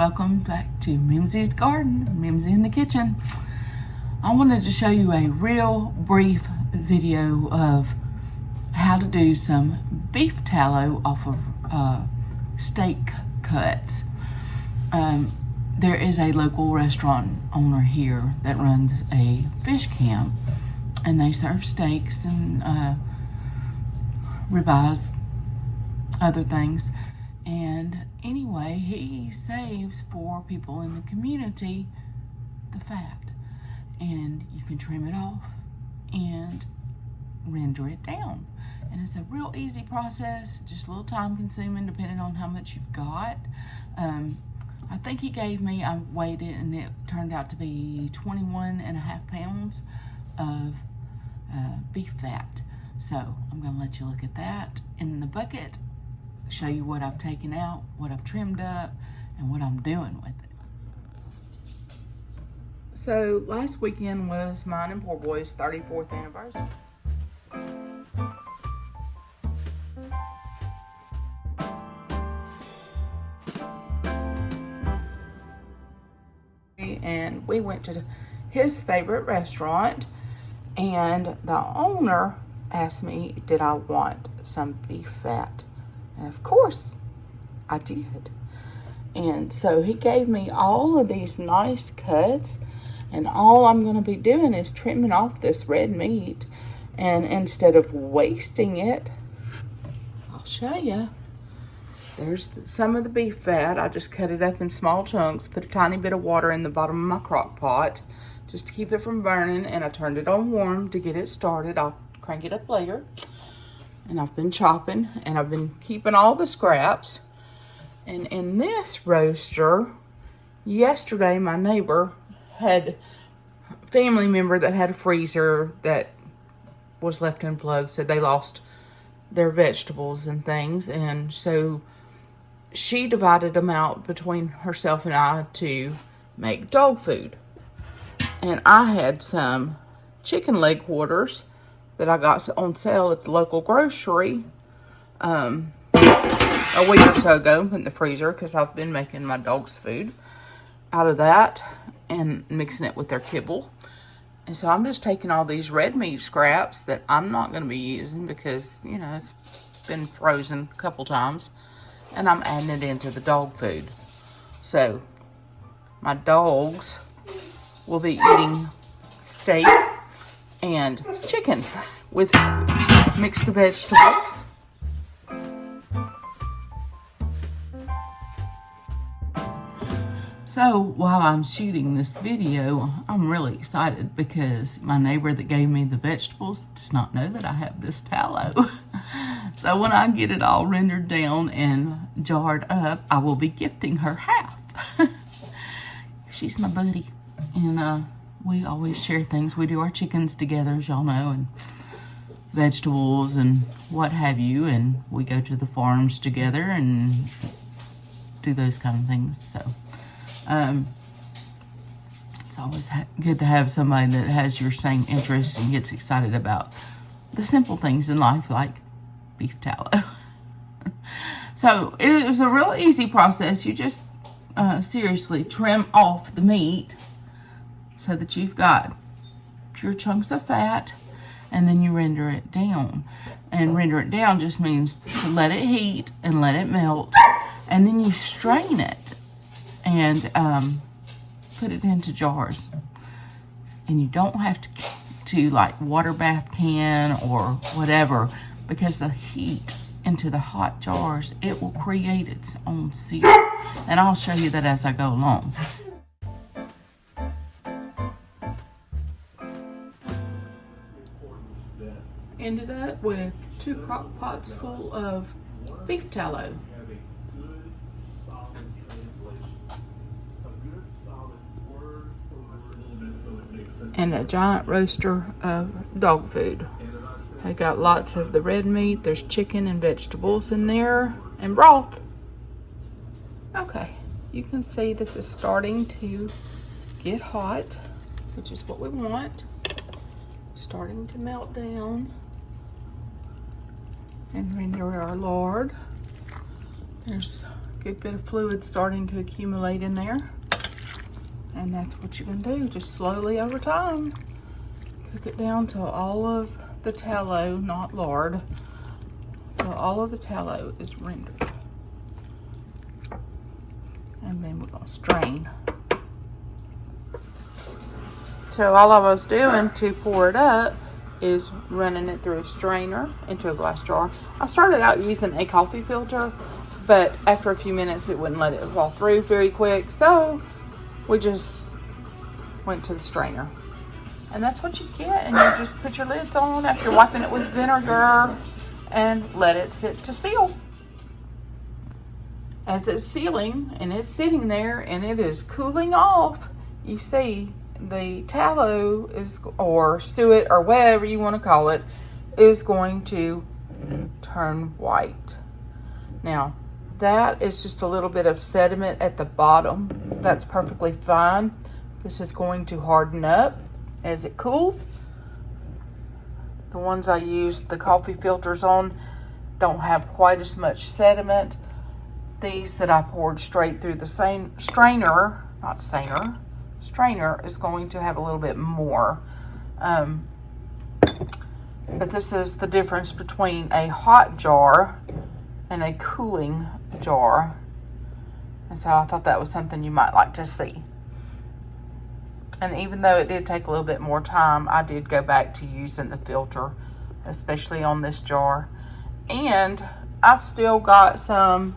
welcome back to Mimsy's Garden, Mimsy in the kitchen. I wanted to show you a real brief video of how to do some beef tallow off of steak cuts. There is a local restaurant owner here that runs a fish camp, and they serve steaks and ribeyes, other things. And anyway, he saves for people in the community the fat, and you can trim it off and render it down. And it's a real easy process, just a little time consuming depending on how much you've got. I think he gave me, I weighed it and it turned out to be 21.5 pounds of beef fat. So I'm gonna let you look at that in the bucket, show you what I've taken out, what I've trimmed up, and what I'm doing with it. So last weekend was mine and poor boy's 34th anniversary. And we went to his favorite restaurant, and the owner asked me, did I want some beef fat? And of course I did. And so he gave me all of these nice cuts, and all I'm going to be doing is trimming off this red meat. And instead of wasting it, I'll show you. There's some of the beef fat. I just cut it up in small chunks, put a tiny bit of water in the bottom of my crock pot just to keep it from burning, and I turned it on warm to get it started. I'll crank it up later. And I've been chopping, and I've been keeping all the scraps. And in this roaster, yesterday my neighbor had a family member that had a freezer that was left unplugged, so they lost their vegetables and things, and so she divided them out between herself and I to make dog food. And I had some chicken leg quarters that I got on sale at the local grocery a week or so ago in the freezer, because I've been making my dog's food out of that and mixing it with their kibble. And so I'm just taking all these red meat scraps that I'm not going to be using because, you know, it's been frozen a couple times, and I'm adding it into the dog food. So my dogs will be eating steak and chicken with mixed vegetables. So while I'm shooting this video, I'm really excited because my neighbor that gave me the vegetables does not know that I have this tallow. So when I get it all rendered down and jarred up, I will be gifting her half. She's my buddy, and we always share things. We do our chickens together, as y'all know, and vegetables and what have you, and we go to the farms together and do those kind of things. So it's always good to have somebody that has your same interests and gets excited about the simple things in life, like beef tallow. So it was a real easy process. You just seriously trim off the meat so that you've got pure chunks of fat, and then you render it down. And render it down just means to let it heat and let it melt, and then you strain it and put it into jars. And you don't have to like water bath can or whatever, because the heat into the hot jars, it will create its own seal. And I'll show you that as I go along. Ended up with 2 crock pots full of beef tallow. And a giant roaster of dog food. I got lots of the red meat. There's chicken and vegetables in there, and broth. Okay, you can see this is starting to get hot, which is what we want. Starting to melt down. And render our lard. There's Good bit of fluid starting to accumulate in there. And that's what you're gonna do, just slowly over time. Cook it down till all of the tallow, not lard, till all of the tallow is rendered. And then we're gonna strain. So all I was doing to pour it up is running it through a strainer into a glass jar. I started out using a coffee filter, but after a few minutes it wouldn't let it fall through very quick, so we just went to the strainer. And that's what you get, and you just put your lids on after wiping it with vinegar and let it sit to seal. As it's sealing and it's sitting there and it is cooling off, you see the tallow is, or suet or whatever you want to call it, is going to turn white. Now, that is just a little bit of sediment at the bottom. That's perfectly fine. This is going to harden up as it cools. The ones I used the coffee filters on don't have quite as much sediment. These that I poured straight through the same strainer is going to have a little bit more. But this is the difference between a hot jar and a cooling jar. And so I thought that was something you might like to see. And even though it did take a little bit more time, I did go back to using the filter, especially on this jar. And I've still got some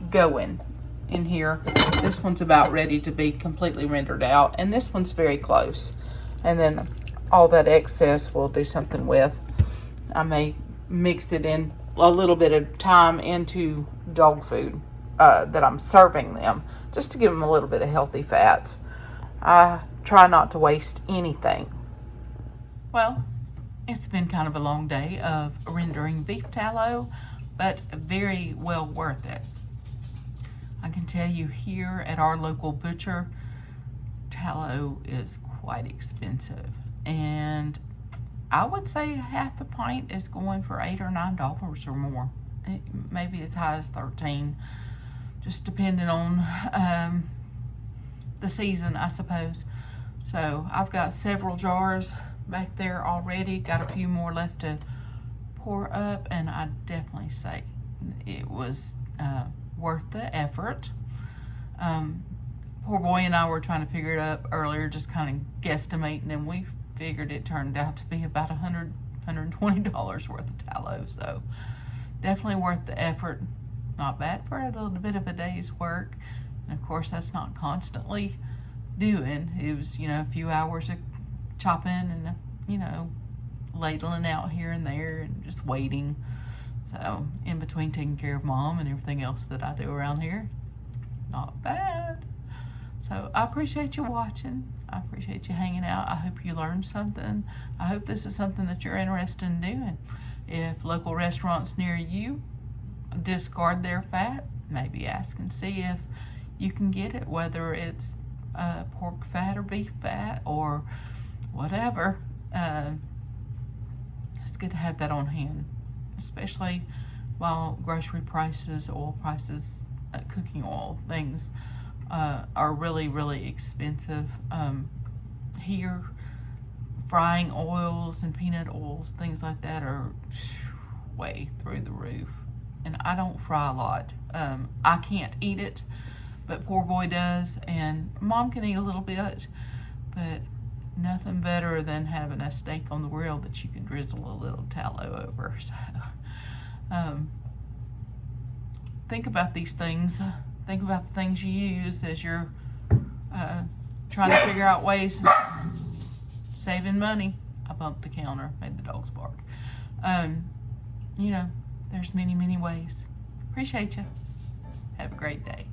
going in here. This one's about ready to be completely rendered out, and this one's very close. And then all that excess we'll do something with. I may mix it in a little bit of time into dog food that I'm serving them, just to give them a little bit of healthy fats. I try not to waste anything. Well, it's been kind of a long day of rendering beef tallow, but very well worth it. I can tell you here at our local butcher, tallow is quite expensive. And I would say half a pint is going for $8 or $9 or more. Maybe as high as $13, just depending on the season, I suppose. So I've got several jars back there already, got a few more left to pour up, and I definitely say it was worth the effort. Poor boy and I were trying to figure it up earlier, just kind of guesstimating, and we figured it turned out to be about $120 worth of tallow. So definitely worth the effort. Not bad for a little bit of a day's work. And of course, that's not constantly doing. It was, a few hours of chopping and, ladling out here and there and just waiting. So in between taking care of Mom and everything else that I do around here, not bad. So I appreciate you watching. I appreciate you hanging out. I hope you learned something. I hope this is something that you're interested in doing. If local restaurants near you discard their fat, maybe ask and see if you can get it, whether it's pork fat or beef fat or whatever. It's good to have that on hand, especially while grocery prices, oil prices, cooking oil, things are really, really expensive. Here, frying oils and peanut oils, things like that are way through the roof. And I don't fry a lot. I can't eat it, but poor boy does, and Mom can eat a little bit, but nothing better than having a steak on the grill that you can drizzle a little tallow over. So think about these things. Think about the things you use as you're trying to figure out ways of saving money. I bumped the counter, made the dogs bark. There's many, many ways. Appreciate you. Have a great day.